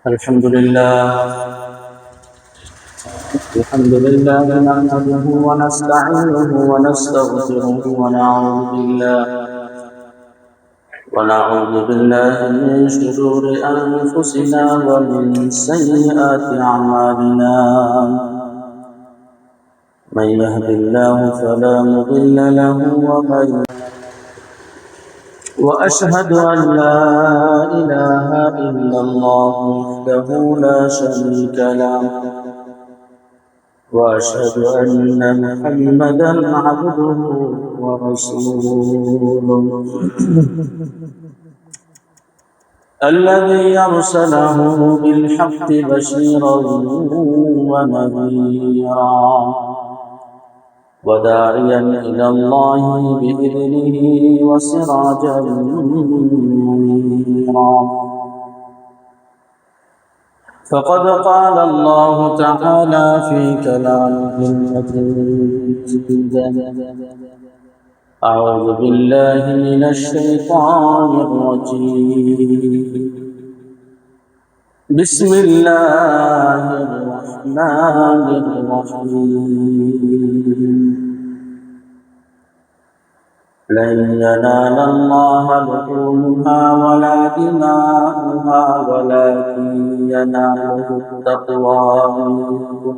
الحمد لله نحمده ونستعينه ونستغفره ونعوذ بالله من شرور أنفسنا ومن سيئات أعمالنا. من يهد الله فلا مضل له وأشهد أن لا إله إلا الله وحده لا شريك له وأشهد أن محمدا عبده ورسوله الذي أرسله بالحق بشيرا ونذيرا وداعيا إلى الله بإذنه وسراجا منيرا. فقد قال الله تعالى في كلامه المجيد: أعوذ بالله من الشيطان الرجيم. بسم الله الرحمن الرحيم. لن ينال الله لحومها ولا دماؤها ولكن يناله التقوى منكم.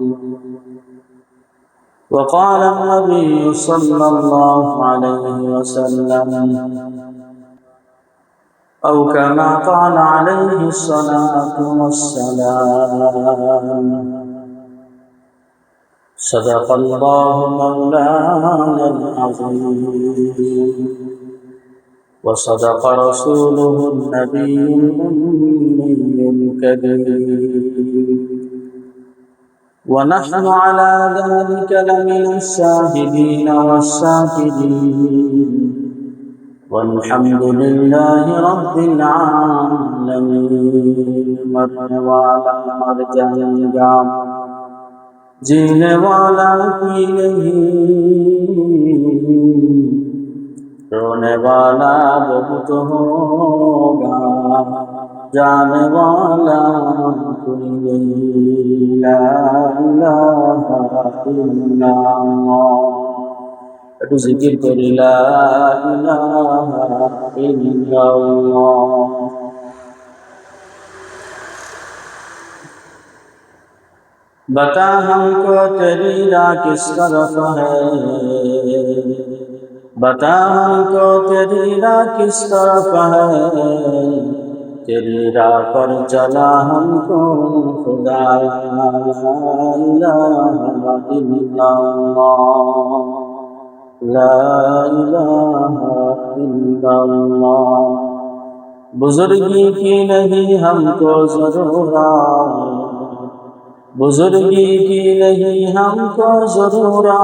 وقال النبي صلى الله عليه وسلم أو كما قال عليه الصلاة والسلام: صدق الله مولانا العظيم وصدق رسوله النبي الأمي الكريم ونحن على ذلك لمن الشاهدين والشاكرين والحمد لله رب العالمين. मरने वाला मर जाएगा, जीने वाला कोई नहीं, रोने वाला बहुत होगा, जाने वाला कोई नहीं। ला इलाहा इल्लल्लाह। একটু জিকির করি, লা ইলাহা ইল্লাল্লাহ। बता हमको तेरी राह किस तरफ है, बता हमको तेरी राह किस तरफ है, तेरी राह पर चला हमको खुदा। ला इलाहा इल्लल्लाह, ला इलाहा इल्लल्लाह। बुजुर्गी की नहीं हमको ज़रूरत, बुजुर्गी की नहीं हमको ज़रूरत,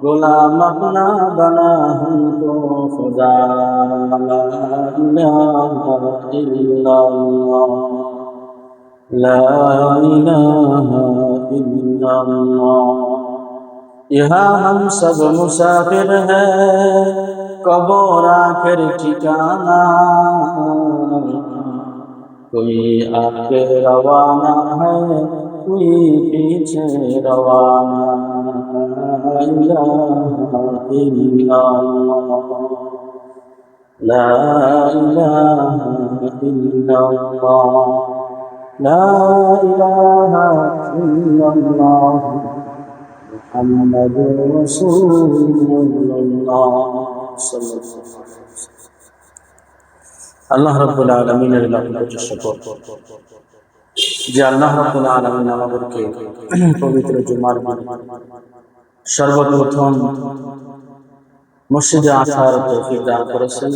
गुलाम अपना बना हमको खुदा। ला इलाहा इल्लल्लाह, ला इलाहा इल्लल्लाह। यहाँ हम सब मुसाफिर हैं, कब्र आखिर ठिकाना, कोई आगे रवाना है, कोई पीछे रवाना। ला इलाहा इल्लल्लाह, ला इलाहा इल्लल्लाह, ला इलाहा इल्लल्लाह, मुहम्मदुर रसूलुल्लाह सल्लल्लाहु अलैहि वसल्लम। আল্লাহ রাব্বুল আলামিনের লাখ কোটি শুকর যে আল্লাহ রাব্বুল আলামিন আমাদেরকে পবিত্র জুমার দিন সর্বপ্রথম মসজিদে আসার তৌফিক দান করেছেন।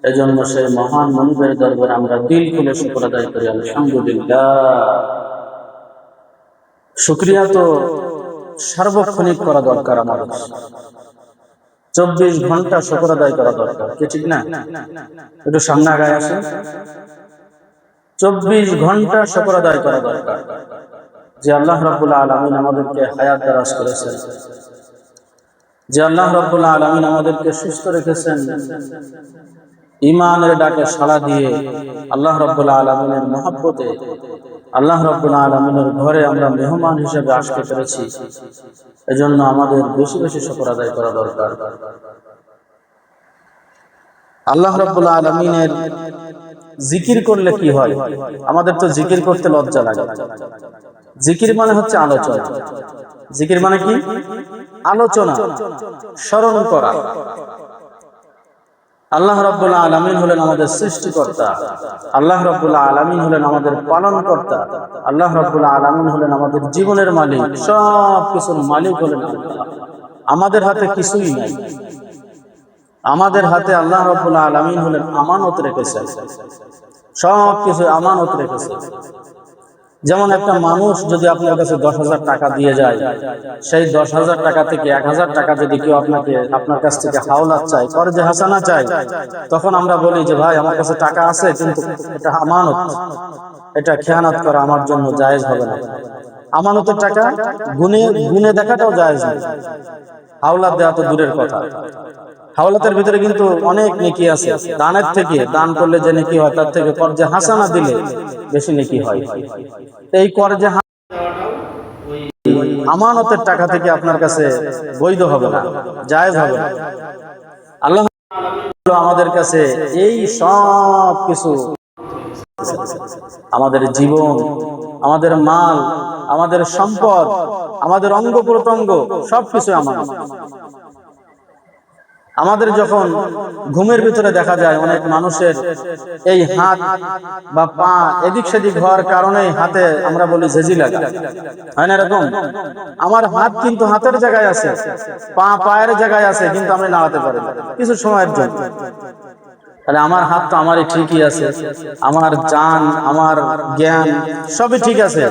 এজন্য সেই মহান মনিবের দরবারে আমরা দিল খুলে শুকর আদায় করি, আলহামদুলিল্লাহ। শুকরিয়া তো সার্বক্ষণিক করা দরকার, আমাদের 24 ঘন্টা শুকর আদায় করা দরকার, কি ঠিক না? একটু সামনে আগায় আসেন। 24 ঘন্টা শুকর আদায় করা দরকার যে আল্লাহ রাব্বুল আলামিন আমাদেরকে হায়াত দারাজ করেছেন, যে আল্লাহ রাব্বুল আলামিন আমাদেরকে সুস্থ রেখেছেন, ঈমানের ডাকে সাড়া দিয়ে আল্লাহ রাব্বুল আলামিনের মহব্বতে আল্লাহ রাব্বুল আলামিনের ঘরে আমরা মেহমান হিসেবে আসতে পেরেছি। এজন্য আমাদের বেশি বেশি শুকর আদায় করা দরকার। আল্লাহ রাব্বুল আলামিনের জিকির করলে কি হয়? আমাদের তো জিকির করতে লজ্জা লাগে। জিকির মানে হচ্ছে আলোচনা। জিকির মানে কি? আলোচনা, স্মরণ করা। আল্লাহ রাব্বুল আলামিন হলেন আমাদের সৃষ্টিকর্তা, আল্লাহ রাব্বুল আলামিন হলেন আমাদের পালনকর্তা, আল্লাহ রাব্বুল আলামিন হলেন আমাদের জীবনের মালিক, সব কিছুর মালিক হলেন আল্লাহ। আমাদের হাতে কিছুই নাই। আমাদের হাতে আল্লাহ রাব্বুল আলামিন হলেন আমানত রেখেছেন, সব কিছু আমানত রেখেছেন। যেমন একটা মানুষ যদি আপনার কাছে 10,000 টাকা দিয়ে যায়, সেই 10,000 টাকা থেকে 1,000 টাকা যদি কেউ আপনার কাছ থেকে হাওলাত চায়, কর্জে হাসানা চায়, তখন আমরা বলি যে ভাই আমার কাছে টাকা আছে, কিন্তু এটা আমানত, এটা খেয়ানত করা আমার জন্য জায়েজ হবে না। আমানতের টাকা গুনে দেখাটাও জায়েজ না। হাওলাত দেওয়া তো দূরের কথা। হাওলাতের ভিতরে কিন্তু অনেক নেকি আছে। দানের থেকে, দান করলে যে নেকি হয় তার থেকে কর্জে হাসানা দিলে বেশি নেকি হয়। এই কর্জে আমানতের টাকা থেকে আপনার কাছে বৈধ হবে না, জায়েজ হবে না। আল্লাহ আমাদের কাছে এই সব কিছু, আমাদের জীবন, আমাদের মাল, আমাদের সম্পদ, আমাদের অঙ্গ প্রত্যঙ্গ সবকিছু আমানত। আমাদের যখন ঘুমের ভিতরে দেখা যায় অনেক মানুষের এই হাত বা পা এদিক সেদিক হওয়ার কারণে হাতে আমরা বলি ঝেঁঝি লাগা, হয় না এরকম? আমার হাত কিন্তু হাতের জায়গায় আছে, পা পায়ের জায়গায় আছে, কিন্তু আমি নাড়াতে পারি না কিছু সময়ের জন্য। তাহলে আমার হাত তো আমারই ঠিকই আছে, আমার জান, আমার জ্ঞান সবই ঠিক আছে,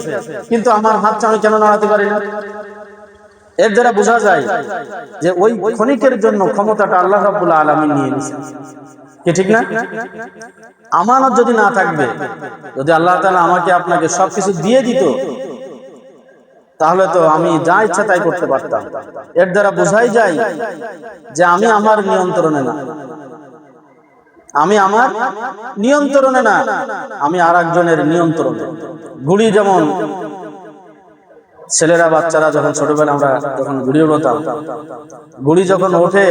কিন্তু আমার হাতটা আমি কেন নাড়াতে পারি না? এর দ্বারা বোঝা যায় যে ওই ক্ষণিকের জন্য ক্ষমতাটা আল্লাহ রাব্বুল আলামিন নিয়ে নিয়েছেন, কি ঠিক না? আমানত যদি না থাকবে, যদি আল্লাহ তাআলা আমাকে আপনাকে সবকিছু দিয়ে দিত, তাহলে তো আমি যা ইচ্ছা তাই করতে পারতাম। এর দ্বারা বোঝাই যায় যে আমি আমার নিয়ন্ত্রণে না, আমি আমার নিয়ন্ত্রণে না, আমি আরেকজনের নিয়ন্ত্রণে। ঘুড়ি যেমন ছেলেরা বাচ্চারা যখন ছোটবেলা আমরা যখন ঘুড়ি উড়াতাম, ঘুড়ি যখন ওঠে,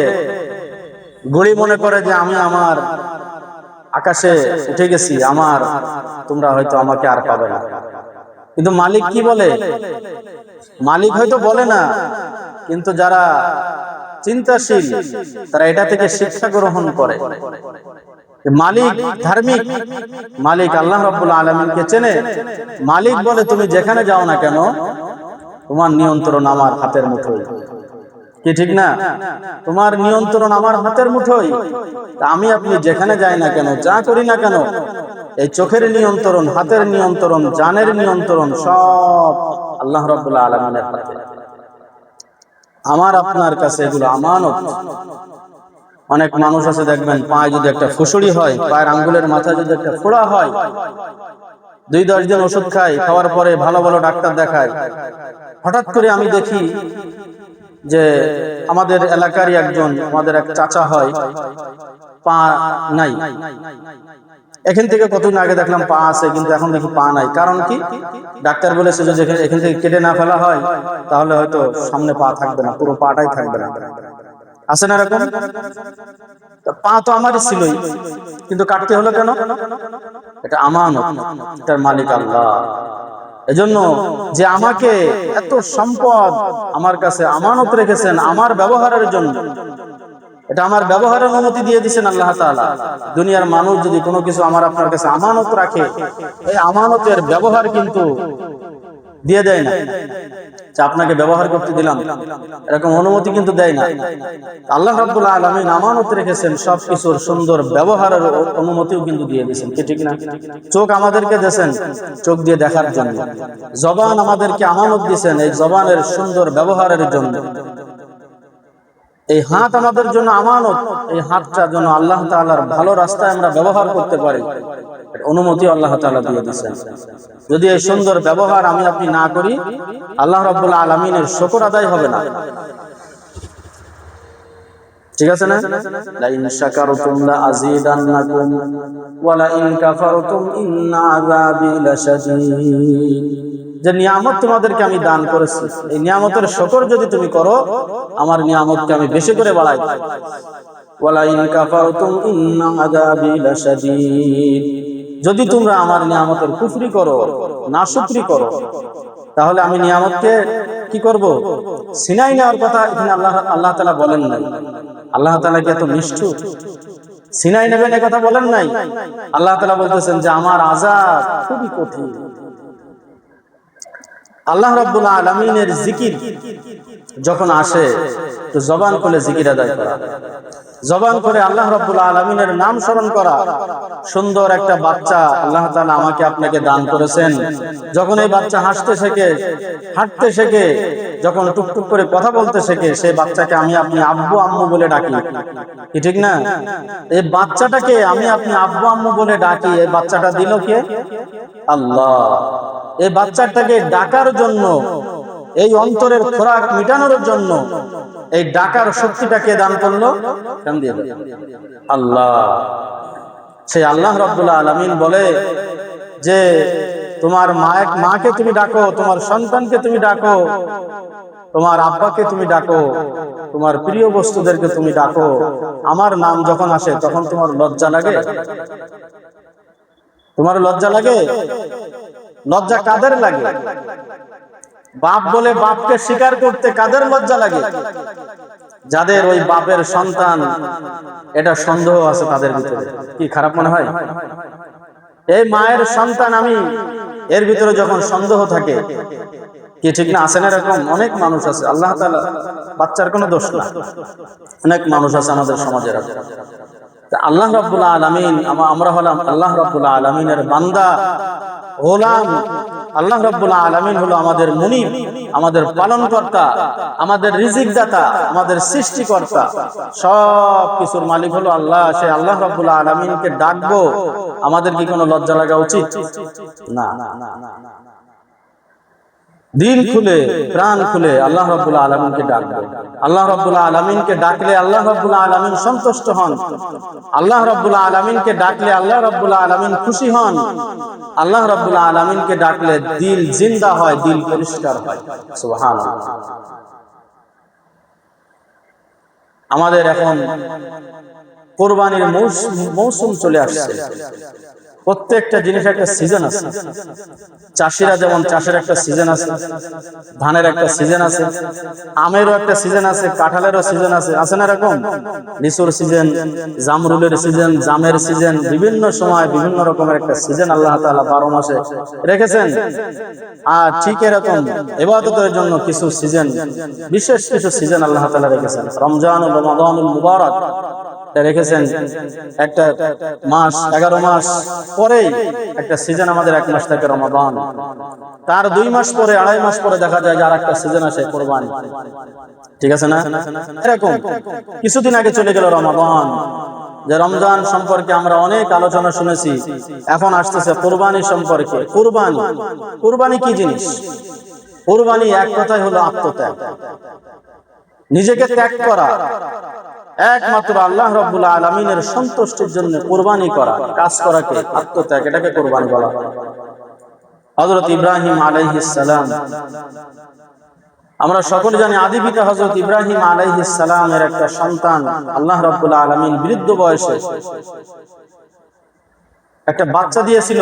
ঘুড়ি মনে করে যে আমি আমার আকাশে উঠে গেছি, আমার তোমরা হয়তো আমাকে আর পাবে না। কিন্তু মালিক কি বলে? মালিক হয়তো বলে না, কিন্তু যারা চিন্তাশীল তারা এটা থেকে শিক্ষা গ্রহণ করে। মালিক ধার্মিক, মালিক আল্লাহ রাব্বুল আলামিনকে চেনে। মালিক বলে তুমি যেখানে যাও না কেন, তোমার নিয়ন্ত্রণ আমার হাতের মুঠোয়, কি ঠিক না? তোমার নিয়ন্ত্রণ আমার হাতের মুঠোয়। আমি আপনি যেখানে যাই না কেন, যা করি না কেন, এই চোখের নিয়ন্ত্রণ, হাতের নিয়ন্ত্রণ, জানের নিয়ন্ত্রণ সব আল্লাহ রাব্বুল আলামিনের হাতে। আমার আপনার কাছে এগুলো আমানত। অনেক মানুষ আছে দেখবেন, পায়ে যদি একটা ফুসুড়ি হয়, পায়ের আঙ্গুলের মাথায় যদি একটা ফোড়া হয়, 2-10 দিন ওষুধ খায়, খাওয়ার পরে ভালো ভালো ডাক্তার দেখায়। হঠাৎ করে আমি দেখি যে আমাদের এলাকারই একজন, আমাদের এক চাচা হয়, পা নাই। এখান থেকে কতদিন আগে দেখলাম পা আছে, কিন্তু এখন দেখি পা নাই। কারণ কি? ডাক্তার বলেছে যে এখান থেকে কেটে না ফেলা হয় তাহলে হয়তো সামনে পা থাকবে না, পুরো পাটাই থাকবে না। আছে না এরকম? পা তো আমারই ছিলই, কিন্তু কাটতে হলো কেন? এটা আমানত, এটার মালিক আল্লাহ। এজন্য যে আমাকে এত সম্পদ আমার কাছে আমানত রেখেছেন আমার ব্যবহারের জন্য, এটা আমার ব্যবহারের অনুমতি দিয়ে দিয়েছেন আল্লাহ তাআলা। দুনিয়ার মানুষ যদি কোনো কিছু আমার আপনার কাছে আমানত রাখে, এই আমানতের ব্যবহার কিন্তু দিয়ে দেয় না, যে আপনাকে ব্যবহার করতে দিলাম, এরকম অনুমতি কিন্তু দেয় না। আল্লাহ রাব্বুল আলামিন আমানত রেখেছেন সবকিছুর সুন্দর ব্যবহারের অনুমতিও কিন্তু দিয়ে দিয়েছেন, কি ঠিক না? চোখ আমাদেরকে দিয়েছেন চোখ দিয়ে দেখার জন্য, জবান আমাদেরকে আমানত দিয়েছেন এই জবানের সুন্দর ব্যবহারের জন্য। এই হাত আমাদের জন্য আমানত, এই হাতটা যেন আল্লাহ তাআলার ভালো রাস্তায় আমরা ব্যবহার করতে পারি, অনুমতি আল্লাহ তাআলা দিয়ে দিয়েছেন। যদি এই সুন্দর ব্যবহার আমি আপনি না করি, আল্লাহ রাব্বুল আলামিনের শুকর আদায় হবে না। ঠিক আছে না? লা ইন শাকারতুম লা আযীদান্নাকুম ওয়া লা ইন কাফারতুম ইন্না আযাবি লাশাদীদ। যে নিয়ামত তোমাদেরকে আমি দান করেছি, এই নিয়ামতের শুকর যদি তুমি করো, আমার নিয়ামতকে আমি বেশি করে বাড়াই দেব। ওয়া লা ইন কাফারতুম ইন্না আযাবি লাশাদীদ। যদি তোমরা আমার নিয়ামতের কুফরি করো, নাশুকরি করো, তাহলে আমি নিয়ামতকে কি করব? সিনাই নেওয়ার কথা এখানে আল্লাহ তাআলা বলেন নাই। আল্লাহ তাআলা কি এত নিষ্ঠুর? সিনাই নেবেন এ কথা বলেন নাই। আল্লাহ তাআলা বলতেছেন যে আমার আযাব খুবই কঠিন। আল্লাহ রাব্বুল আলামিনের জিকির যখন আসে, তো জবান খুলে জিকির আদায় করা, জবান করে আল্লাহ রাব্বুল আলামিনের নাম স্মরণ করা। সুন্দর একটা বাচ্চা আল্লাহ তাআলা আমাকে আপনাকে দান করেছেন। যখন এই বাচ্চা হাসতে শেখে, হাঁটতে শেখে, যখন টুকটুক করে কথা বলতে শেখে, সেই বাচ্চাকে আমি আপনি আব্বু আম্মু বলে ডাকি, কি ঠিক না? এই বাচ্চাটাকে আমি আপনি আব্বু আম্মু বলে ডাকি, এই বাচ্চাটা দিল কে? আল্লাহ। এই বাচ্চাটাকে ডাকার জন্য, এই অন্তরের খোরাক মিটানোর জন্য এই ডাকার শক্তিটাকে দান করলো? কেন দিয়ে আল্লাহ। সেই আল্লাহ রাব্বুল আলামিন বলে যে তোমার মাকে তুমি ডাকো, তোমার সন্তানকে তুমি ডাকো, তোমার আব্বাকে তুমি ডাকো, তোমার প্রিয় বস্তুদেরকে তুমি ডাকো, আমার নাম যখন আসে তখন তোমার লজ্জা লাগে? তোমার লজ্জা লাগে? লজ্জা কাদের লাগে? বাপ বলে বাপকে স্বীকার করতে কাদের লজ্জা লাগে? যাদের ওই বাপের সন্তান এটা সন্দেহ আছে তাদের ভিতরে। কি খারাপ মনে হয়? এই মায়ের সন্তান আমি, এর ভিতরে যখন সন্দেহ থাকে, কি ঠিক না? আছে না এরকম? অনেক মানুষ আছে। আল্লাহ তাআলা, বাচ্চার কোনো দোষ না, অনেক মানুষ আছে আমাদের সমাজের। আল্লাহ রাব্বুল আলামিন, আমরা হলাম আল্লাহ রাব্বুল আলামিনের বান্দা, গোলাম। আল্লাহ রাব্বুল আলামিন হলো আমাদের মুনিব, আমাদের পালনকর্তা, আমাদের রিজিক দাতা, আমাদের সৃষ্টিকর্তা। সব কিছুর মালিক হলো আল্লাহ। সে আল্লাহ রাব্বুল আলামিনকে ডাকবো, আমাদের কি কোনো লজ্জা লাগা উচিত? না। দিল খুলে, প্রাণ খুলে আল্লাহ রাব্বুল আলামিনকে ডাকবো। আল্লাহ রাব্বুল আলামিনকে ডাকলে আল্লাহ রাব্বুল আলামিন সন্তুষ্ট হন। আল্লাহ রাব্বুল আলামিনকে ডাকলে আল্লাহ রাব্বুল আলামিন খুশি হন। আল্লাহ রাব্বুল আলামিনকে ডাকলে দিল জিন্দা হয়, দিল পরিষ্কার হয়। সুবহানাল্লাহ। আমাদের এখন কুরবানির মৌসুম চলে আসছে। প্রত্যেকটা জিনিস একটা সিজন আছে। চাষিরা যেমন চাষের একটা সিজন আছে, ধানের একটা সিজন আছে, আমেরও একটা সিজন আছে, কাঁঠালেরও সিজন আছে, আছে না এরকম? লিচুর সিজন, জামরুলের সিজন, জামের সিজন, বিভিন্ন সময় বিভিন্ন রকমের একটা সিজন আল্লাহ তাআলা 12 মাসে রেখেছেন। আর ঠিক এরকম ইবাদতের জন্য কিছু সিজন, বিশেষ কিছু সিজন আল্লাহ তাআলা রেখেছেন। রমজান ও রমাদানুল মুবারক রেখেছেন একটা মাস, 11 মাস পরেই একটা সিজন আমাদের 1 মাস থেকে রমাদান। তার 2 মাস পরে, 2.5 মাস পরে দেখা যায় যে আরেকটা সিজন আসে কুরবানি। ঠিক আছে না? এরকম কিছুদিন আগে চলে গেল রমাদান। যে রমজান সম্পর্কে আমরা অনেক আলোচনা শুনেছি, এখন আসতেছে কুরবানি সম্পর্কে। কুরবানি কি জিনিস? কুরবানি এক কথাই হলো আত্মত্যাগ, নিজেকে ত্যাগ করা। একমাত্র আল্লাহ রাব্বুল আলামিনের সন্তুষ্টির জন্য কুরবানি করা, কাজ করাকে আত্মত্যাগ, এটাকে কুরবানি বলা হয়। হযরত ইব্রাহিম আলাইহিস সালাম, আমরা সকলে জানি আদি পিতা হযরত ইব্রাহিম আলাইহিস সালামের একটা সন্তান আল্লাহ রাব্বুল আলামিন বৃদ্ধ বয়সে একটা বাচ্চা দিয়েছিল।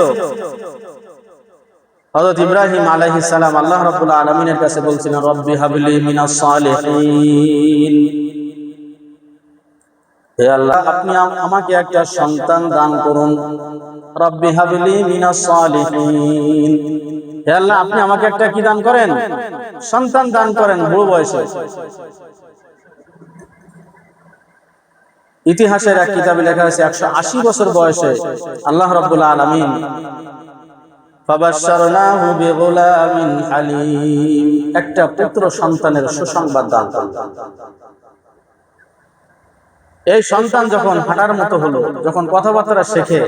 হযরত ইব্রাহিম আলাইহিস সালাম আল্লাহ রাব্বুল আলামিনের কাছে বলছিলেন, রব্বি হাবলি মিনাস সালিহিন, হে আল্লাহ আপনি আমাকে একটা সন্তান দান করুন। রব্বি হাবলি মিনাস সালিহিন, হে আল্লাহ আপনি আমাকে একটা কি দান করেন? সন্তান দান করেন বুড়ো বয়সে। ইতিহাসের এক কিতাবে লেখা আছে 180 বছর বয়সে আল্লাহ রাব্বুল আলামিন ফাবাশশারনাহু বিগুলামিন হালিম, একটা পুত্র সন্তানের সুসংবাদ দান করলেন। এই সন্তান যখন হাঁটার মতো হলো, যখন কথাবার্তা শেখে,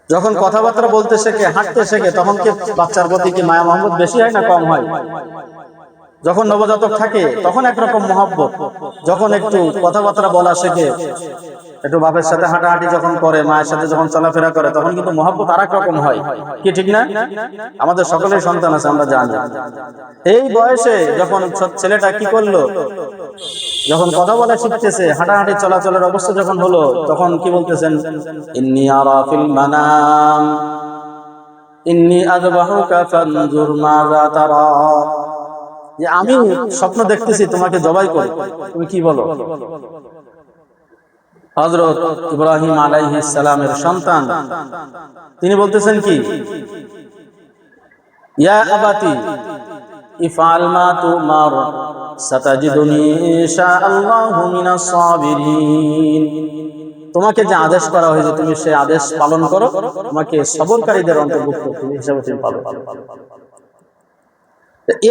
যখন কথাবার্তা বলতে শেখে, হাঁটতে শেখে, তখন কি বাচ্চার প্রতি কি মায়া মহব্বত বেশি হয় না কম হয়? যখন নবজাতক থাকে তখন একরকম মহব্বত, যখন একটু কথাবার্তা বলা শেখে, একটু বাপের সাথে হাঁটাহাঁটি যখন করে, মায়ের সাথে যখন চলাফেরা করে, তখন কিন্তু মহব্বত আর এক রকম হয়, কি ঠিক না? আমাদের সকলের সন্তান আছে, আমরা জানি। এই বয়সে যখন ছেলেটা কি করলো, যখন কথা বলা শিখতেছে, হাঁটাহাঁটি চলাচলের অবস্থা যখন হলো, তখন কি বলতেছেন, ইন্নী আরা ফিল মানাম ইন্নী আযবাহুকা ফানজুর মাযা তারা, যে আমি স্বপ্ন দেখতেছি তোমাকে জবাই করি, তুমি কি বলো? হযরত ইব্রাহিম আলাইহিস সালামের সন্তান তিনি বলতেছেন কি, ইয়া আবাতি ইফআল মা তুমার সাতাজিদুনি ইনশাআল্লাহু মিনাস সাবিরিন, তোমাকে যে আদেশ করা হয়েছে তুমি সেই আদেশ পালন করো, তোমাকে সবরকারীদের অন্তর্ভুক্ত তুমি হিসাবে তুমি পালন করো।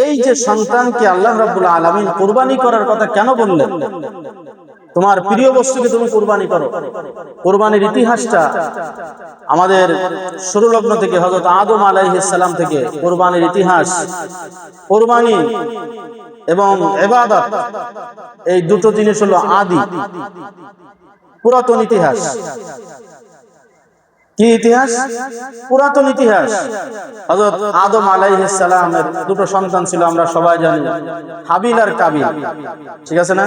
এই যে সন্তানকে আল্লাহ রাব্বুল আলামিন কুরবানি করার কথা কেন বললেন? তোমার প্রিয় বস্তুকে তুমি কুরবানি করো। কুরবানির ইতিহাসটা আমাদের শুরু লগ্ন থেকে, হযরত আদম আলাইহিস সালাম থেকে কুরবানির ইতিহাস, কুরবানি এবং ইবাদত, এই দুটো জিনিস হলো আদি পুরাতন ইতিহাস। কি ইতিহাস? পুরাতন ইতিহাস। হযরত আদম আলাইহিস সালামের দুটো সন্তান ছিল, আমরা সবাই জানি, হাবিল আর কাবিল, ঠিক আছে না?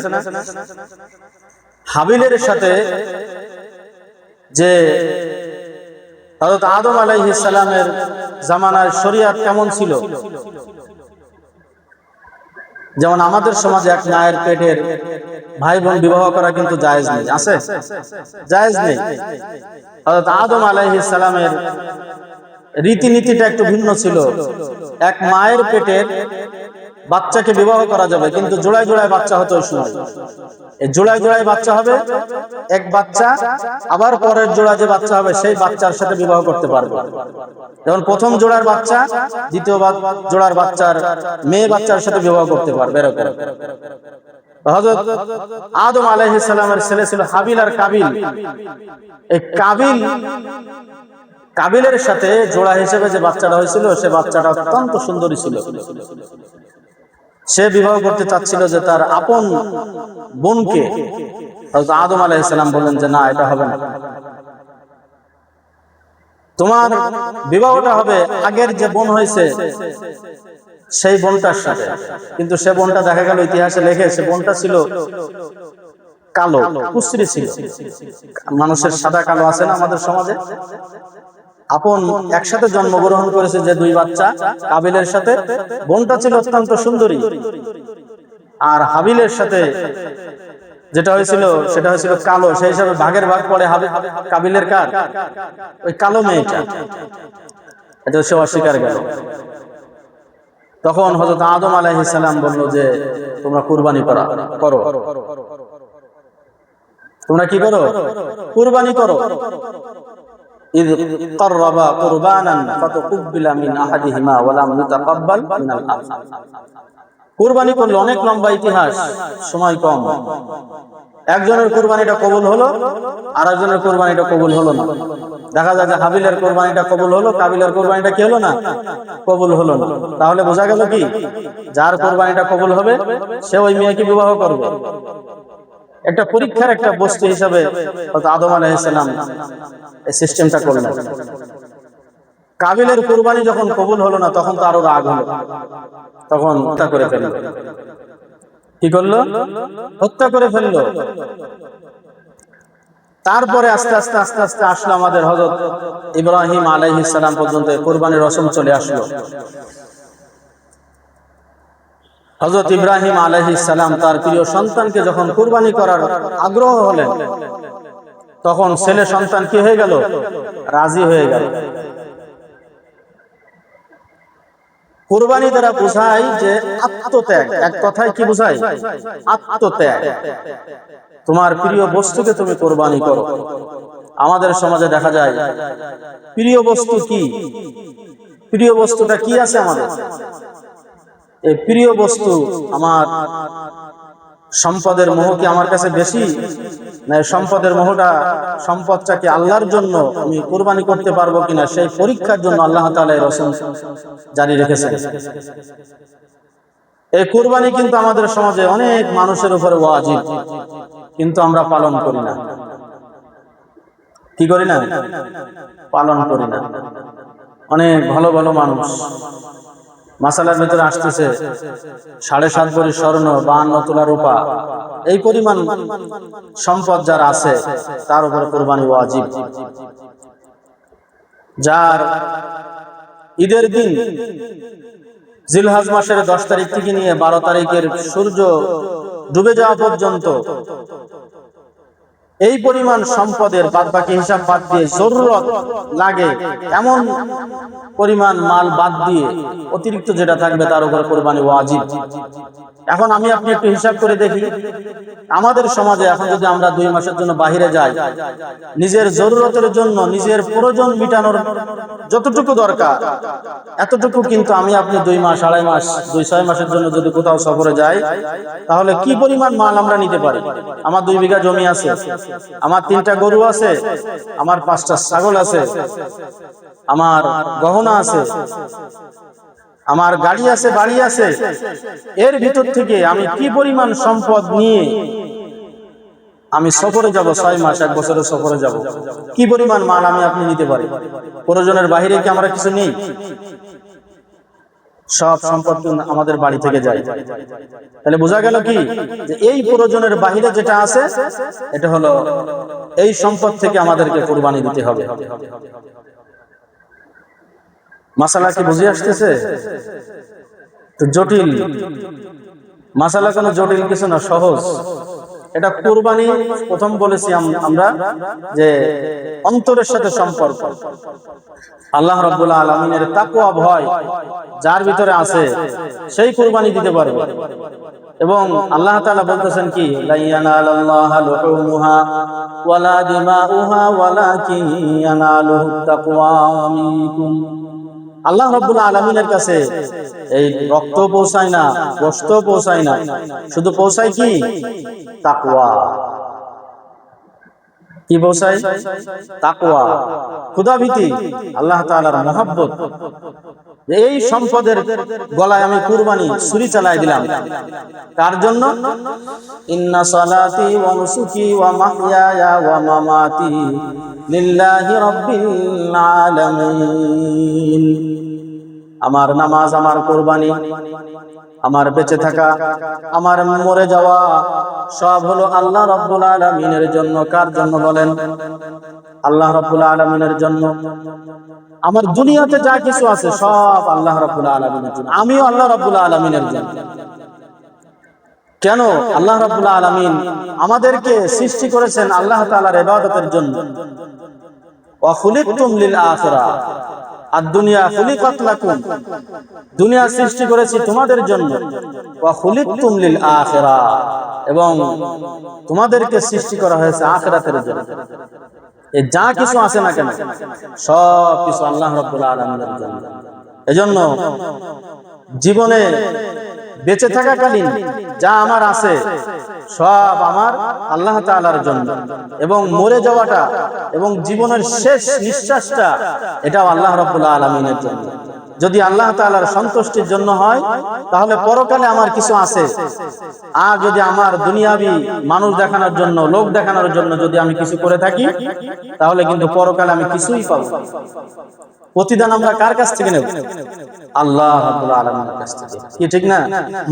হাবিলের সাথে যে হযরত আদম আলাইহিস সালামের জামানার শরীয়ত কেমন ছিল, যেমন আমাদের সমাজে এক মায়ের পেটের ভাই বোন বিবাহ করা কিন্তু জায়েজ নেই, আছে? জায়েজ নেই। হযরত আদম আলাইহিস সালামের রীতিনীতিটা একটু ভিন্ন ছিল। এক মায়ের পেটের বাচ্চাকে বিবাহ করা যাবে, কিন্তু জোড়ায় জোড়ায় বাচ্চা হতো ওই সময়। এই জোড়ায় জোড়ায় বাচ্চা হবে, এক বাচ্চা আবার পরের জোড়া যে বাচ্চা হবে সেই বাচ্চার সাথে বিবাহ করতে পারবে। যেমন প্রথম জোড়ার বাচ্চা দ্বিতীয় জোড়ার বাচ্চার মেয়ে বাচ্চার সাথে বিবাহ করতে পারবে, এরকম। হযরত আদম আলাইহিস সালামের ছেলে ছিল হাবিল আর কাবিল। এই কাবিলের সাথে জোড়া হিসেবে যে বাচ্চাটা হয়েছিল, সে বাচ্চাটা অত্যন্ত সুন্দরী ছিল। সে বিবাহ করতে চাচ্ছিল যে তার আপন বোনকে। হযরত আদম আলাইহিস সালাম বললেন যে না, এটা হবে না, তোমার বিবাহটা হবে আগের যে বোন হয়েছে সেই বোনটার সাথে। কিন্তু সে বোনটা দেখা গেল ইতিহাসে লেখে, সে বোনটা ছিল কালো, কুশ্রী ছিল। মানুষের সাদা কালো আছে না আমাদের সমাজে? আপন একসাথে জন্মগ্রহণ করেছে যে দুই বাচ্চা, কাবিলের সাথে বোনটা ছিল অত্যন্ত সুন্দরী, আর হাবিলের সাথে যেটা হয়েছিল সেটা হয়েছিল কালো। সেই হিসাবে ভাগের ভাগ পড়ে কাবিলের কার? ওই কালো মেয়েটা। এটা সে অস্বীকার গেল। তখন হযরত আদম আলাইহিস সালাম বলল যে তোমরা কুরবানি করো, তোমরা কি করো? কুরবানি করো। إذ قربا قربانا فتقبل من أحدهما ولم يتقبل من الآخر। কুরবানি করলে অনেক লম্বা ইতিহাস, সময় কম। একজনের কুরবানিটা কবুল হলো, আর একজনের কুরবানিটা কবুল হলো না। দেখা যায় যে হাবিলের কুরবানিটা কবুল হলো, কাবিলের কুরবানিটা কি হলো না? কবুল হলো না। তাহলে বোঝা গেল কি, যার কুরবানিটা কবুল হবে সে ওই মেয়েকে বিবাহ করবে। একটা পরীক্ষার একটা বস্তু হিসাবে হযরত আদম আলাইহিস সালাম এই সিস্টেমটা করলেন। কাবিলের কুরবানি যখন কবুল হলো না, তখন তো আরো রাগ হলো, তখন হত্যা করে ফেললো। কি করলো? হত্যা করে ফেললো। তারপরে আস্তে আস্তে আস্তে আস্তে আসলো আমাদের হযরত ইব্রাহিম আলাইহিস সালাম পর্যন্ত কুরবানির রসম চলে আসলো। হযরত ইব্রাহিম আলাইহিস সালাম তার প্রিয় সন্তানকে যখন কুরবানি করার আগ্রহ হলেন, তখন ছেলে সন্তান কি হয়ে গেল? রাজি হয়ে গেল। কুরবানি দ্বারা বোঝায় যে আত্মত্যাগ। এক কথায় কি বোঝায়? আত্মত্যাগ। তোমার প্রিয় বস্তুকে তুমি কুরবানি করো। আমাদের সমাজে দেখা যায় প্রিয় বস্তু কি, প্রিয় বস্তুটা কি আছে আমাদের? এই প্রিয় বস্তু আমার সম্পদের মোহ কি আমার কাছে বেশি, না সম্পদের মোহটা, সম্পদটা কি আল্লাহর জন্য আমি কুরবানি করতে পারবো কিনা, সেই পরীক্ষার জন্য আল্লাহ তাআলা রাসূল জারি রেখেছেন। এই কুরবানি কিন্তু আমাদের সমাজে অনেক মানুষের উপরে ওয়াজিব, কিন্তু আমরা পালন করি না। কি করি না? পালন করি না। অনেক ভালো ভালো মানুষ মাসালার ভিতরে আসতেছে 7.5 ভরি স্বর্ণ, 52 তোলা রূপা, এই পরিমাণ সম্পদ যার আছে তার উপর কুরবানি ওয়াজিব। যার ঈদের দিন জিলহজ মাসের 10 তারিখ থেকে নিয়ে 12 তারিখের সূর্য ডুবে যাওয়া পর্যন্ত এই পরিমাণ সম্পদের বাদ বাকি হিসাব বাদ দিয়ে জরুরত লাগে এমন পরিমাণ মাল বাদ দিয়ে অতিরিক্ত যেটা থাকবে তার উপর কুরবানি ওয়াজিব। এখন আমি আপনি একটু হিসাব করে দেখি, আমাদের সমাজে এখন যদি আমরা 2 মাসের জন্য বাহিরে যাই, নিজের জরুরতের জন্য নিজের প্রয়োজন মিটানোর যতটুকু দরকার এতটুকু কিন্তু আমি আপনি 2 মাস, 2.5 মাস, 2-6 মাসের জন্য যদি কোথাও সফরে যাই, তাহলে কি পরিমাণ মাল আমরা নিতে পারি। আমার 2 বিঘা জমি আছে, আমার 3টা গরু আছে, আমার 5টা ছাগল আছে, আমার গহনা আছে, আমার গাড়ি আছে, বাড়ি আছে, এর ভিতর থেকে আমি কি পরিমাণ সম্পদ নিয়ে আমি সফরে যাব, 6 মাস 1 বছরের সফরে যাব, কি পরিমাণ মাল আমি আপনি নিতে পারি। প্রয়োজনের বাইরে কি আমরা কিছু নেই? সব সম্পদ আমাদের বাড়ি থেকে যায়। তাহলে বোঝা গেল কি যে এই প্রয়োজনের বাইরে যেটা আছে এটা হলো এই সম্পদ থেকে আমাদেরকে কুরবানি দিতে হবে। মাসালা কি বুঝে আসতেছে? তো জটিল মাসালা কোনো জটিল কিছু না, সহজ। এটা কুরবানি প্রথম বলেছি আমরা যে অন্তরের সাথে সম্পর্ক। আল্লাহ রাব্বুল আলামিনের তাকওয়া ভয় যার ভিতরে আছে সেই কুরবানি দিতে পারবে। এবং আল্লাহ তাআলা বলতেছেন কি, লা ইয়ানালাল্লাহা লুহুমুহা ওয়ালা দিমাউহা ওয়ালাকিন ইয়ানালুহুত তাকওয়া মিনকুম। আল্লাহ রাব্বুল আলামিনের কাছে এই রক্ত পৌঁছায় না, গোশত পৌঁছায় না, শুধু পৌঁছায় কি? তাকওয়া। কি পৌঁছায়? তাকওয়া, খোদাভীতি, আল্লাহ তাআলার মহব্বত। এই সম্পদের গলায় আমি কুরবানি ছুরি চালাই দিলাম, কার জন্য? ইন্না সালাতি ওয়া নুসুকি ওয়া মাহইয়ায়া ওয়া মামাতি লিল্লাহি রাব্বিল আলামিন। আমার নামাজ, আমার কুরবানি, আমার বেঁচে থাকা, আমার মরে যাওয়া সব হলো আল্লাহ রাব্বুল আলামিনের জন্য। কার জন্য বলেন? আল্লাহ রাব্বুল আলামিনের জন্য। আমার দুনিয়াতে যা কিছু আছে সব আল্লাহ রাব্বুল আলামিনের জন্য, আমিও আল্লাহ রাব্বুল আলামিনের জন্য। কেন? আল্লাহ রাব্বুল আলামিন আমাদেরকে সৃষ্টি করেছেন আল্লাহ তাআলার ইবাদতের জন্য। ওয়া খুলিকতুম লিল আখিরাহ, আর দুনিয়া খুলিকাত লাকুম, দুনিয়া সৃষ্টি করেছি তোমাদের জন্য। ওয়া খুলিকতুম লিল আখিরাহ, এবং তোমাদেরকে সৃষ্টি করা হয়েছে আখিরাতের জন্য। এই যা কিছু আছে না কেন সব কিছু আল্লাহ রাব্বুল আলামিনের জন্য। এজন্য জীবনে বেঁচে থাকাকালীন যা আমার আছে সব আমার আল্লাহ তাআলার জন্য, এবং মরে যাওয়াটা এবং জীবনের শেষ নিঃশ্বাসটা এটাও আল্লাহ রাব্বুল আলামিনের জন্য। যদি আল্লাহ তাআলার সন্তুষ্টির জন্য হয় তাহলে পরকালে আমার কিছু আছে। আর যদি আমার দুনিয়াবি মানুষ দেখানোর জন্য, লোক দেখানোর জন্য যদি আমি কিছু করে থাকি, তাহলে কিন্তু পরকালে আমি কিছুই পাবো না। প্রতিদান আমরা কার কাছ থেকে নেব? আল্লাহ রাব্বুল আলামিনের কাছ থেকে। কি ঠিক না?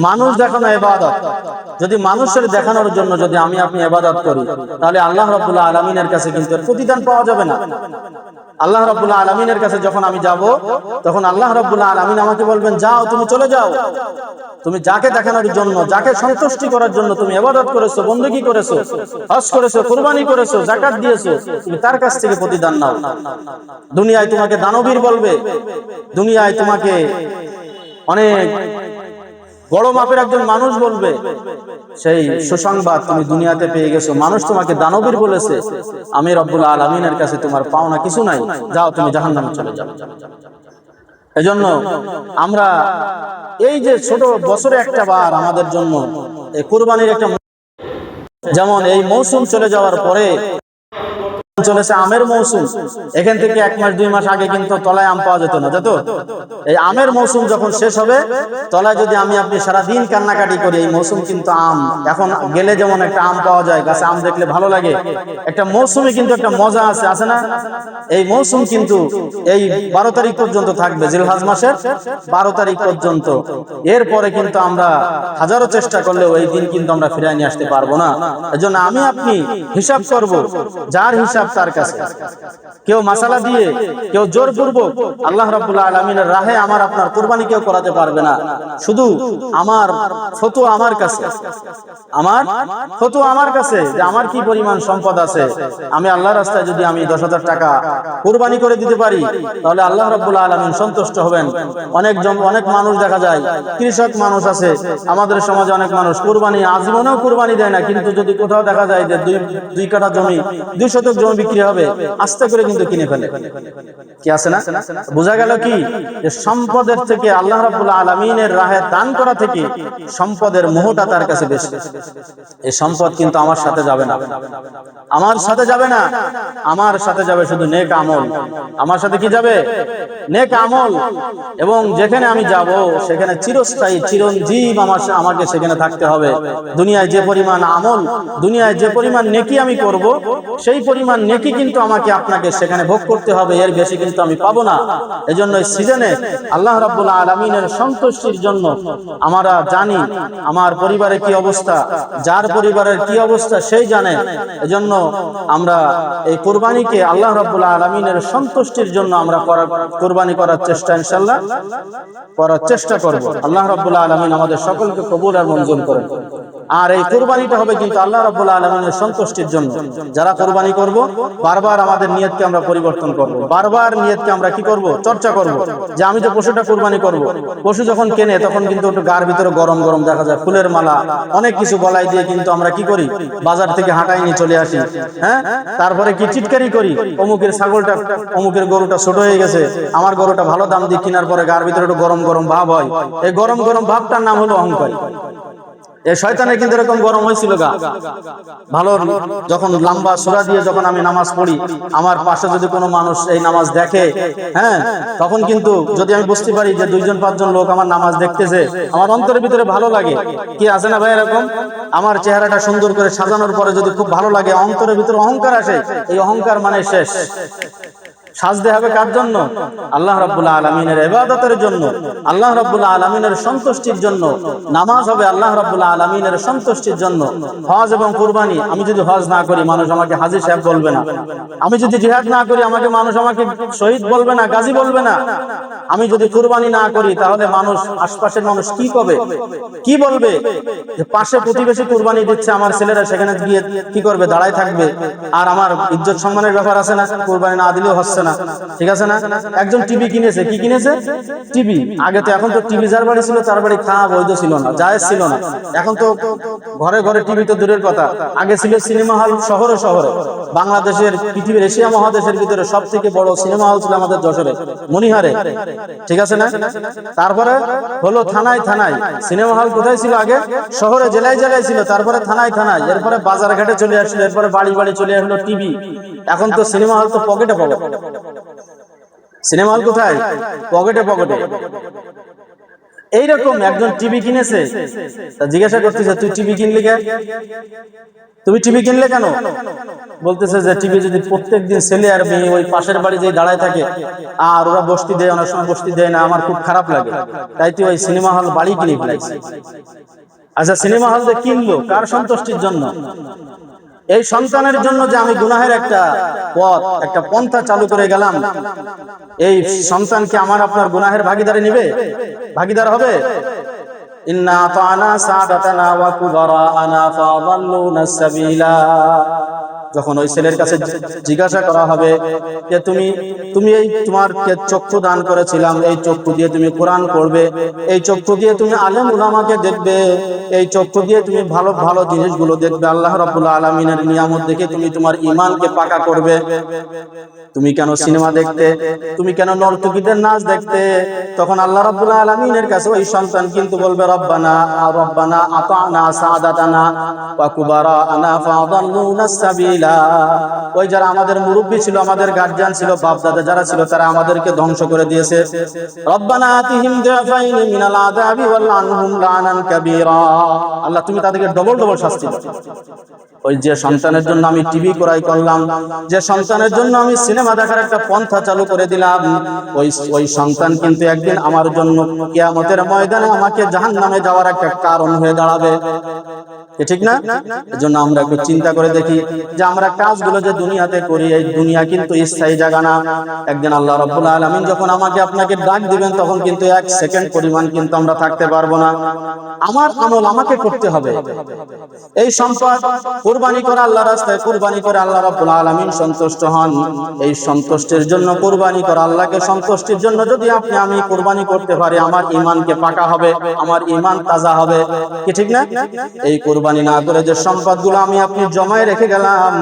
মানুষ দেখানো ইবাদত, যদি মানুষের দেখানোর জন্য যদি আমি আপনি ইবাদত করি, তাহলে আল্লাহ রাব্বুল আলামিনের কাছে কিন্তু প্রতিদান পাওয়া যাবে না। আল্লাহ রাব্বুল আলামিনের কাছে যখন আমি যাব, তখন আল্লাহ রাব্বুল আলামিন আমাকে বলবেন, যাও, তুমি চলে যাও। তুমি যাকে দেখানোর জন্য, যাকে সন্তুষ্টি করার জন্য তুমি ইবাদত করেছো, বندگی করেছো, হজ করেছো, কুরবানি করেছো, যাকাত দিয়েছো, তুমি তার কাছ থেকে প্রতিদান নাও। দুনিয়ায় তোমাকে দানবীর বলবে, দুনিয়ায় তোমাকে অনেক বড় মাপের একজন মানুষ বলবে, সেই সুসংবাদ তুমি দুনিয়াতে পেয়ে গেছো। মানুষ তোমাকে দানবীর বলেছে, আমি রব্বুল আলামিনের কাছে তোমার পাওনা কিছু নাই, যাও তুমি জাহান্নামে চলে যাও। এজন্য আমরা এই যে ছোট বছরে একটা বার আমাদের জন্য এই কুরবানির একটা, যেমন এই মৌসুম চলে যাওয়ার পরে চলেছে আমের মৌসুম। এখান থেকে 1 মাস 2 মাস আগে কিন্তু তলায় আম পাওয়া যেত না, যেত। এই আমের মৌসুম যখন শেষ হবে, তলায় যদি আমি আপনি সারাদিন কান্নাকাটি করি, এই মৌসুম কিন্তু আম এখন গেলে যেমন একটা আম পাওয়া যায়, গাছে আম দেখলে ভালো লাগে, একটা মৌসুমে কিন্তু একটা মজা আছে, আছে না? এই মৌসুম কিন্তু এই 12 তারিখ পর্যন্ত থাকবে, জিলহজ মাসের 12 তারিখ পর্যন্ত। এরপরে কিন্তু আমরা হাজারো চেষ্টা করলেও এই দিন কিন্তু আমরা ফিরিয়ে নিয়ে আসতে পারবো না। এজন্য আমি আপনি হিসাব করব, যার হিসাব তার কাছে। কেউ মাসালা দিয়ে, কেউ জোরপূর্বক আল্লাহ রাব্বুল আলামিনের রাহে আমার আপনার কুরবানি কেউ করাতে পারবে না। শুধু আমার ফতোয়া আমার কাছে, আমার ফতোয়া আমার কাছে, যে আমার কি পরিমাণ সম্পদ আছে। আমি আল্লাহর রাস্তায় যদি আমি 10,000 টাকা কুরবানি করে দিতে পারি, তাহলে আল্লাহ রাব্বুল আলামিন সন্তুষ্ট হবেন। অনেক মানুষ দেখা যায়, কৃষক মানুষ আছে আমাদের সমাজে, অনেক মানুষ কুরবানি আজীবনেও কুরবানি দেয় না, কিন্তু যদি কোথাও দেখা যায় যে 2 কাঠা জমি, 2 শতক জমি বিক্রি হবে, আস্তে করে কিন্তু কিনে ফেলে। কি আছে না? বোঝা গেল কি, যে সম্পদের থেকে, আল্লাহ রাব্বুল আলামিনের রাহে দান করা থেকে সম্পদের মোহটা তার কাছে বেশি। এই সম্পদ কিন্তু আমার সাথে যাবে না, আমার সাথে যাবে না, আমার সাথে যাবে শুধু নেক আমল। আমার সাথে কি যাবে? নেক আমল। এবং যেখানে আমি যাব সেখানে চিরস্থায়ী, চিরঞ্জীব আমাকে সেখানে থাকতে হবে। দুনিয়ায় যে পরিমাণ আমল, দুনিয়ায় যে পরিমাণ নেকি আমি করব, সেই পরিমাণ নেকি কিন্তু আমাকে আপনাকে সেখানে ভোগ করতে হবে, এর বেশি কিন্তু আমি পাবো না। এজন্য এই সিজনে আল্লাহ রাব্বুল আলামিনের সন্তুষ্টির জন্য আমরা জানি আমার পরিবারের কি অবস্থা, যার পরিবারের কি অবস্থা সেই জানে। এজন্য আমরা এই কুরবানিকে আল্লাহ রাব্বুল আলামিনের সন্তুষ্টির জন্য আমরা কুরবানি করার চেষ্টা ইনশাআল্লাহ করার চেষ্টা করব। আল্লাহ রাব্বুল আলামিন আমাদের সকলকে কবুল আর মঞ্জুর করেন। আর এই কুরবানিটা হবে কিন্তু আল্লাহ রাব্বুল আলামিনের সন্তুষ্টির জন্য। যারা কুরবানি করব, বারবার আমাদের নিয়তকে আমরা পরিবর্তন করব, বারবার নিয়তকে আমরা কি করব? চর্চা করব, যে আমি যে পশুটা কুরবানি করব। পশু যখন কেনে তখন কিন্তু একটু গার ভিতরে গরম গরম দেখা যায়, ফুলের মালা, অনেক কিছু গলায় দিয়ে কিন্তু আমরা কি করি? বাজার থেকে হাঁটাই নিয়ে চলে আসি। হ্যাঁ, তারপরে কি চিৎকারি করি, অমুকের ছাগলটা, অমুকের গরুটা ছোট হয়ে গেছে, আমার গরুটা ভালো দাম দিয়ে কেনার পরে গার ভিতরে একটু গরম গরম ভাব হয়। এই গরম গরম ভাবটার নাম হলো অহংকার। এই শয়তানের কিন্তু এরকম গরম হয়েছিল গা ভালো, যখন লম্বা সূরা দিয়ে যখন আমি নামাজ পড়ি, আমার পাশে যদি কোনো মানুষ এই নামাজ দেখে, হ্যাঁ, তখন কিন্তু যদি আমি বুঝতে পারি যে 2-5 জন লোক আমার নামাজ দেখতেছে, আমার অন্তরের ভিতরে ভালো লাগে। কি আছে না ভাই এরকম? আমার চেহারাটা সুন্দর করে সাজানোর পরে যদি খুব ভালো লাগে, অন্তরের ভিতরে অহংকার আসে, এই অহংকার মানে শেষ। সাজতে হবে কার জন্য? আল্লাহ রাব্বুল আলামিনের ইবাদতের জন্য, আল্লাহ রাব্বুল আলামিনের সন্তুষ্টির জন্য। নামাজ হবে আল্লাহ রাব্বুল আলামিনের সন্তুষ্টির জন্য। হজ এবং কুরবানি, আমি যদি হজ না করি মানুষ আমাকে হাজী সাহেব বলবে না। আমি যদি জিহাদ না করি মানুষ আমাকে শহীদ বলবে না, গাজী বলবে না। আমি যদি কুরবানি না করি তাহলে মানুষ, আশপাশের মানুষ কি কবে, কি বলবে? যে পাশে প্রতিবেশী কুরবানি দিচ্ছে, আমার ছেলেরা সেখানে গিয়ে কি করবে? দাঁড়ায় থাকবে। আর আমার ইজ্জত সম্মানের ব্যাপার আছে না, কুরবানি না দিলেও হচ্ছে না, ঠিক আছে না? একজন টিভি কিনেছে, কি কিনেছে? টিভি। আগে তো, এখন তো টিভি যার বাড়ি ছিল তার বাড়ি খাওয়া বৈধ ছিল না, জায়েজ ছিল না। এখন তো ঘরে ঘরে টিভি তো দূরের কথা, আগে ছিল সিনেমা হল শহরে শহরে। বাংলাদেশের, পৃথিবীর, এশিয়া মহাদেশের ভিতরে সব থেকে বড় সিনেমা হল ছিল আমাদের যশোরে, মনিহারে, ঠিক আছে না? তারপরে হলো থানায় থানায়। সিনেমা হল কোথায় ছিল আগে? শহরে, জেলায় জেলায় ছিল, তারপরে থানায় থানায়, এরপরে বাজার ঘাটে চলে আসলো, এরপরে বাড়ি বাড়ি চলে আসলো টিভি। এখন তো সিনেমা হল তো পকেটে পকেটে। সিনেমা হল কোথায়? পকেটে পকেটে। এইরকম একজন টিভি কিনেছে, তা জিজ্ঞাসা করতেছে, তুই টিভি কিনলি কেন? তুমি টিভি কিনলে কেন? বলতেছে যে টিভি যদি প্রত্যেকদিন ছেলে আর মেয়ে ওই পাশের বাড়ি যে দাঁড়ায় থাকে, আর ওরা বসতি দেয়, অনেক সময় বসতি দেয় না, আমার খুব খারাপ লাগে, তাই তুই ওই সিনেমা হল বাড়ি কিনে ফেলাইছিস। আচ্ছা, সিনেমা হল যে কিনলো কার সন্তুষ্টির জন্য? এই সন্তানের জন্য যে আমি গুনাহের একটা পথ, একটা পন্থা চালু করে গেলাম, এই সন্তানকে আমার আপনার গুনাহের ভাগীদারি নিবে? ভাগীদার হবে? ইন্না আতানা সাদাতানা ওয়া কুবারানা ফাদাল্লুনা সাবিলা। যখন ওই ছেলের কাছে জিজ্ঞাসা করা হবে যে তুমি এই তোমার চক্ষু দান করেছিলাম, এই চক্ষু দিয়ে তুমি কোরআন পড়বে, এই চক্ষু দিয়ে তুমি আলেম উলামাকে দেখবে, এই চক্ষু দিয়ে তুমি ভালো ভালো জিনিসগুলো দেখবে, আল্লাহ রাব্বুল আলামিনের নিয়ামত দেখে তুমি তোমার ঈমানকে পাকা করবে। তুমি কেন সিনেমা দেখতে, তুমি কেন নর্তকীদের নাচ দেখতে? তখন আল্লাহ রাব্বুল আলামিনের কাছে ওই সন্তান কিন্তু বলবে, রব্বানা রব্বানা আতানা সাদাতানা ওয়া কুবারানা ফাদাল্লুনা সাবিলা। সাবিলা। ওই যারা আমাদের মুরব্বী ছিল, আমাদের গার্জিয়ান ছিল, বাপ দাদা যারা ছিল, তারা আমাদেরকে ধ্বংস করে দিয়েছে। রব্বানা আতিহিম দিআফাইনি মিনাল আযাবি ওয়ালআনহুম লানান কাবীরা। আল্লাহ তুমি তাদেরকে ডবল ডবল শাস্তি দাও। ওই যে সন্তানের জন্য আমি টিভি ক্রয় করলাম, যে সন্তানের জন্য আমি সিনেমা দেখার একটা পন্থা চালু করে দিলাম, ওই সন্তান কিন্তু একদিন আমার জন্য কিয়ামতের ময়দানে আমাকে জাহান্নামে যাওয়ার একটা কারণ হয়ে দাঁড়াবে। ঠিক না? এজন্য আমরা একটু চিন্তা করে দেখি যে আমরা কাজগুলো যে দুনিয়াতে করি, এই দুনিয়া কিন্তু স্থায়ী জায়গা না। একদিন আল্লাহ রাব্বুল আলামিন যখন আমাকে আপনাকে ডাক দিবেন, তখন কিন্তু 1 সেকেন্ড পরিমাণ কিন্তু আমরা থাকতে পারবো না। আমার আমল আমাকে করতে হবে। এই সম্পদ কুরবানি করে আল্লাহর রাস্তায় কুরবানি করে আল্লাহ রাব্বুল আলামিন সন্তুষ্ট হন। এই সন্তুষ্টির জন্য কুরবানি করে, আল্লাহকে সন্তুষ্টির জন্য যদি আমি কুরবানি করতে পারি, আমার ঈমানকে পাকা হবে, আমার ঈমান তাজা হবে। কি ঠিক না? এই কুরবানি না করে যে সম্পদগুলো আমি আপনি জমায় রেখে গেলাম,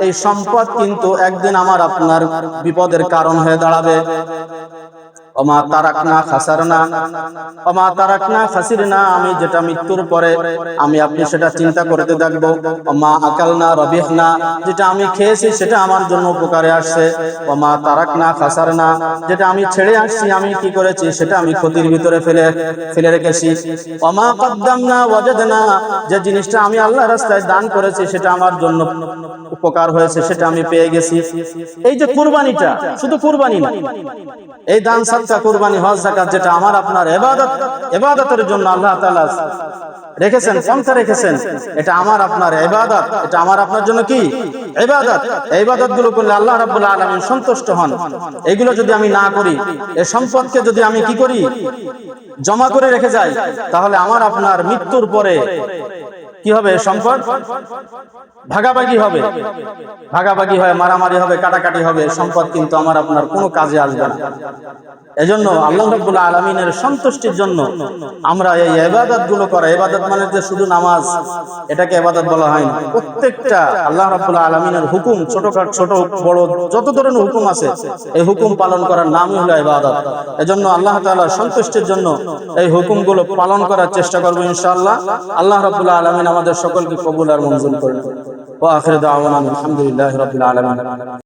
এই সম্পদ কিন্তু একদিন আমার আপনার বিপদের কারণ হয়ে দাঁড়াবে। ওমা তারাকনা খাসারনা ওমা তারাকনা খাসিরনা। আমি যেটা মৃত্যুর পরে আমি আপনি সেটা চিন্তা করতে থাকবো। ওমা আকালনা রবিহনা, যেটা আমি খেয়েছি সেটা আমার জন্য উপকারে আসছে। ওমা তারাকনা খাসারনা, যেটা আমি ছেড়ে আসছি, আমি কি করেছি সেটা আমি ক্ষতির ভিতরে ফেলে রেখেছি। ওমা কদ্দামনা ওয়াজাদনা, যে জিনিসটা আমি আল্লাহর রাস্তায় দান করেছি সেটা আমার জন্য উপকার হয়েছে, সেটা আমি পেয়ে গেছি। এই যে কুরবানিটা, শুধু কুরবানি না, এই দান সাদকা কুরবানি হজ যাকাত যেটা আমার আপনার ইবাদতের জন্য আল্লাহ তাআলা রেখেছেন, পন্থা রেখেছেন, এটা আমার আপনার ইবাদত, এটা আমার আপনার জন্য কি ইবাদত। এই ইবাদতগুলো করলে আল্লাহ রাব্বুল আলামিন সন্তুষ্ট হন। এগুলো যদি আমি না করি, এই সম্পদকে যদি আমি কি করি, জমা করে রেখে যাই, তাহলে আমার আপনার মৃত্যুর পরে কি হবে? সম্পদ ভাগাভাগি হবে, ভাগাভাগি হয়, মারামারি হবে, কাটাকাটি হবে, সম্পদ কিন্তু আমার আপনার কোনো কাজে আসবে না। এজন্য আল্লাহ রাব্বুল আলামিনের সন্তুষ্টির জন্য আমরা এই ইবাদতগুলো করা। ইবাদত মানে যে শুধু নামাজ, এটাকে ইবাদত বলা হয় না। প্রত্যেকটা আল্লাহ রাব্বুল আলামিনের হুকুম, ছোট বড় যত ধরনের হুকুম আছে, এই হুকুম পালন করার নামই হলো ইবাদত। এজন্য আল্লাহ তাআলার সন্তুষ্টির জন্য এই হুকুমগুলো পালন করার চেষ্টা করব ইনশাআল্লাহ। আল্লাহ রাব্বুল আলামিন আমাদের সকলকে কবুল আর মঞ্জুর করেন। ওয়া আখিরু দাওয়ানা আলহামদুলিল্লাহি রাব্বিল আলামিন।